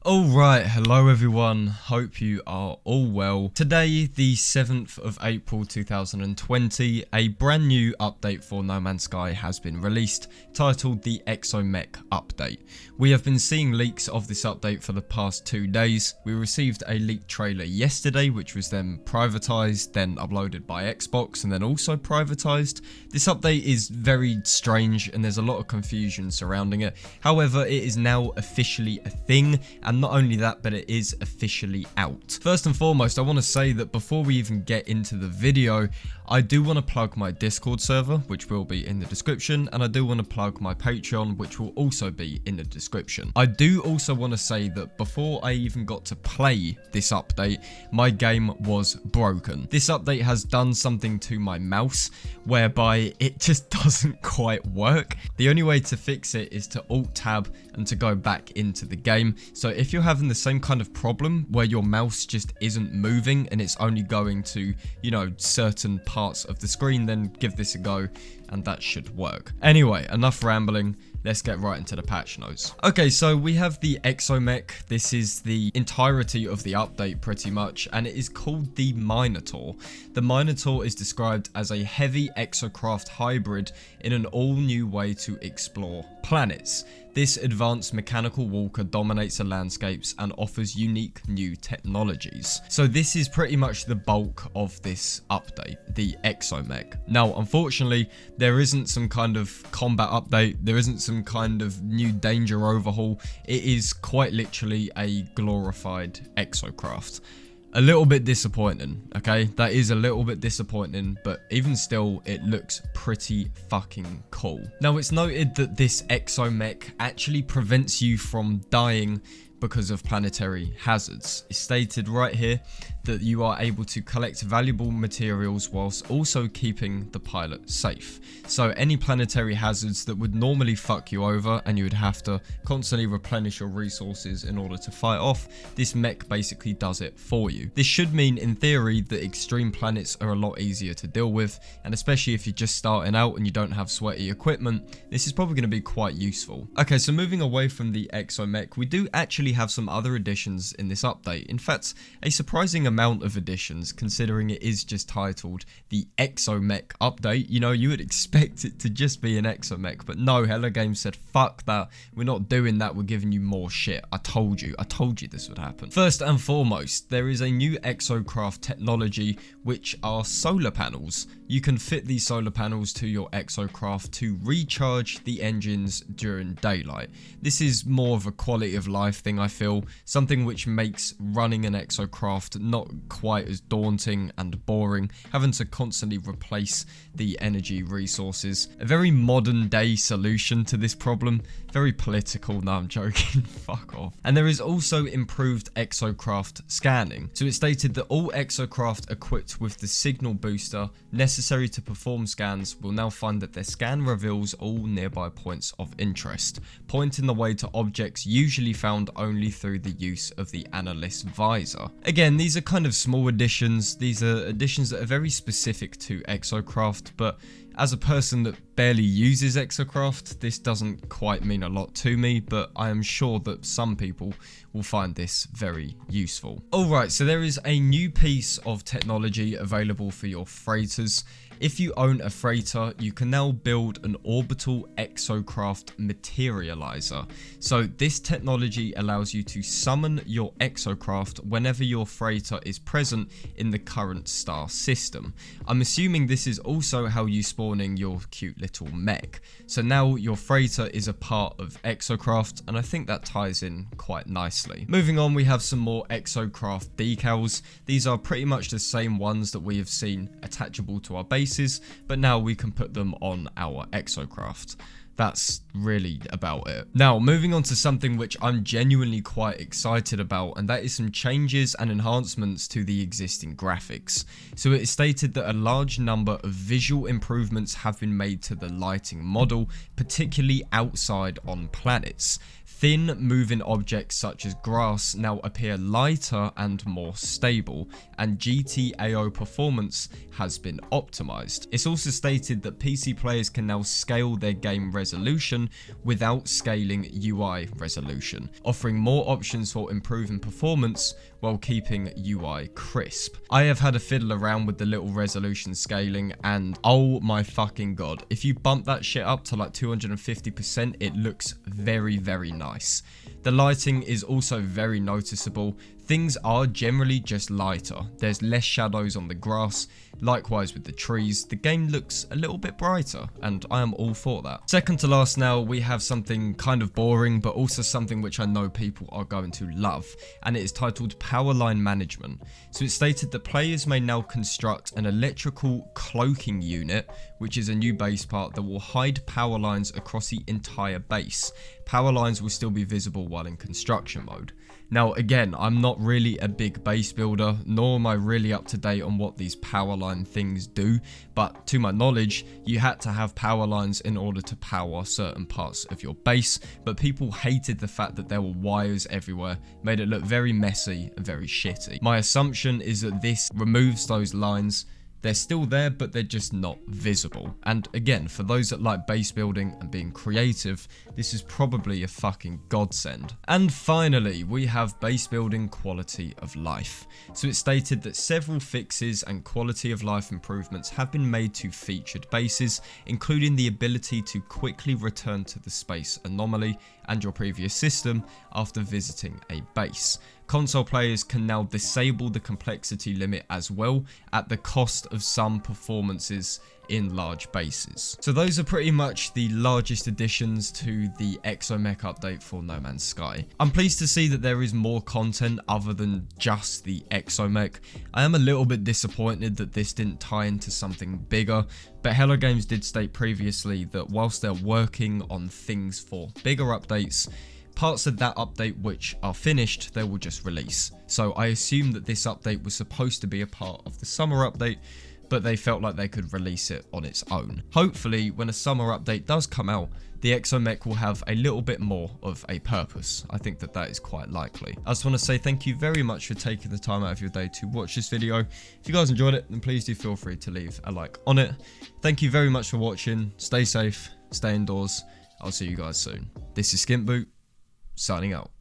Alright, hello everyone, hope you are all well. Today, the 7th of April 2020, a brand new update for No Man's Sky has been released, titled the ExoMech update. We have been seeing leaks of this update for the past 2 days. We received a leaked trailer yesterday, which was then privatized, then uploaded by Xbox, and then also privatized. This update is very strange and there's a lot of confusion surrounding it. However, it is now officially a thing, and not only that, but it is officially out. First and foremost, I want to say that before we even get into the video, I do want to plug my Discord server, which will be in the description, and I do want to plug my Patreon, which will also be in the description. I do also want to say that before I even got to play this update, my game was broken. This update has done something to my mouse, whereby it just doesn't quite work. The only way to fix it is to Alt-Tab and to go back into the game. So if you're having the same kind of problem where your mouse just isn't moving and it's only going to, certain parts of the screen, then give this a go and that should work. Anyway, enough rambling. Let's get right into the patch notes. Okay, so we have the ExoMech. This is the entirety of the update pretty much, and it is called the Minotaur. The Minotaur is described as a heavy exocraft hybrid in an all-new way to explore planets. This advanced mechanical walker dominates the landscapes and offers unique new technologies. So this is pretty much the bulk of this update, the ExoMech. Now, unfortunately, there isn't some kind of combat update, there isn't some kind of new danger overhaul. It is quite literally a glorified exocraft. A little bit disappointing, okay? That is a little bit disappointing, but even still, it looks pretty fucking cool. Now, it's noted that this ExoMech actually prevents you from dying because of planetary hazards. It's stated right here that you are able to collect valuable materials whilst also keeping the pilot safe. So any planetary hazards that would normally fuck you over and you would have to constantly replenish your resources in order to fight off, this mech basically does it for you. This should mean, in theory, that extreme planets are a lot easier to deal with, and especially if you're just starting out and you don't have sweaty equipment, this is probably going to be quite useful. Okay, so moving away from the ExoMech, we do actually have some other additions in this update. In fact, a surprising amount of additions, considering it is just titled the ExoMech update. You would expect it to just be an ExoMech, but no, Hello Games said fuck that, we're not doing that, we're giving you more shit. I told you this would happen. First and foremost, there is a new exocraft technology, which are solar panels. You can fit these solar panels to your exocraft to recharge the engines during daylight. This is more of a quality of life thing, I feel, something which makes running an exocraft not quite as daunting and boring, having to constantly replace the energy resources. A very modern day solution to this problem. Very political, no, I'm joking, fuck off. And there is also improved exocraft scanning. So it's stated that all exocraft equipped with the signal booster necessary to perform scans will now find that their scan reveals all nearby points of interest, pointing the way to objects usually found only through the use of the analyst visor. Again, these are kind of small additions. These are additions that are very specific to exocraft, but as a person that barely uses exocraft, this doesn't quite mean a lot to me, but I am sure that some people will find this very useful. Alright, so there is a new piece of technology available for your freighters. If you own a freighter, you can now build an orbital exocraft materializer. So this technology allows you to summon your exocraft whenever your freighter is present in the current star system. I'm assuming this is also how you spawning your cute little mech. So now your freighter is a part of exocraft, and I think that ties in quite nicely. Moving on, we have some more exocraft decals. These are pretty much the same ones that we have seen attachable to our bases, but now we can put them on our exocraft. That's really about it. Now, moving on to something which I'm genuinely quite excited about, and that is some changes and enhancements to the existing graphics. So it is stated that a large number of visual improvements have been made to the lighting model, particularly outside on planets. Thin moving objects such as grass now appear lighter and more stable, and GTAO performance has been optimized. It's also stated that PC players can now scale their game resolution without scaling UI resolution, offering more options for improving performance while keeping UI crisp. I have had a fiddle around with the little resolution scaling, and oh my fucking god, if you bump that shit up to like 250%, it looks very, very nice. The lighting is also very noticeable. Things are generally just lighter. There's less shadows on the grass. Likewise with the trees, the game looks a little bit brighter, and I am all for that. Second to last now, we have something kind of boring, but also something which I know people are going to love, and it is titled Power Line Management. So it's stated that players may now construct an electrical cloaking unit, which is a new base part that will hide power lines across the entire base. Power lines will still be visible while in construction mode. Now again, I'm not really a big base builder, nor am I really up to date on what these power line things do, but to my knowledge, you had to have power lines in order to power certain parts of your base, but people hated the fact that there were wires everywhere, made it look very messy and very shitty. My assumption is that this removes those lines. They're still there, but they're just not visible. And again, for those that like base building and being creative, this is probably a fucking godsend. And finally, we have base building quality of life. So it's stated that several fixes and quality of life improvements have been made to featured bases, including the ability to quickly return to the space anomaly and your previous system after visiting a base. Console players can now disable the complexity limit as well, at the cost of some performances in large bases. So those are pretty much the largest additions to the ExoMech update for No Man's Sky. I'm pleased to see that there is more content other than just the ExoMech. I am a little bit disappointed that this didn't tie into something bigger, but Hello Games did state previously that whilst they're working on things for bigger updates, parts of that update which are finished, they will just release. So I assume that this update was supposed to be a part of the summer update, but they felt like they could release it on its own. Hopefully, when a summer update does come out, the ExoMech will have a little bit more of a purpose. I think that that is quite likely. I just want to say thank you very much for taking the time out of your day to watch this video. If you guys enjoyed it, then please do feel free to leave a like on it. Thank you very much for watching. Stay safe, stay indoors. I'll see you guys soon. This is SkintBoot, signing out.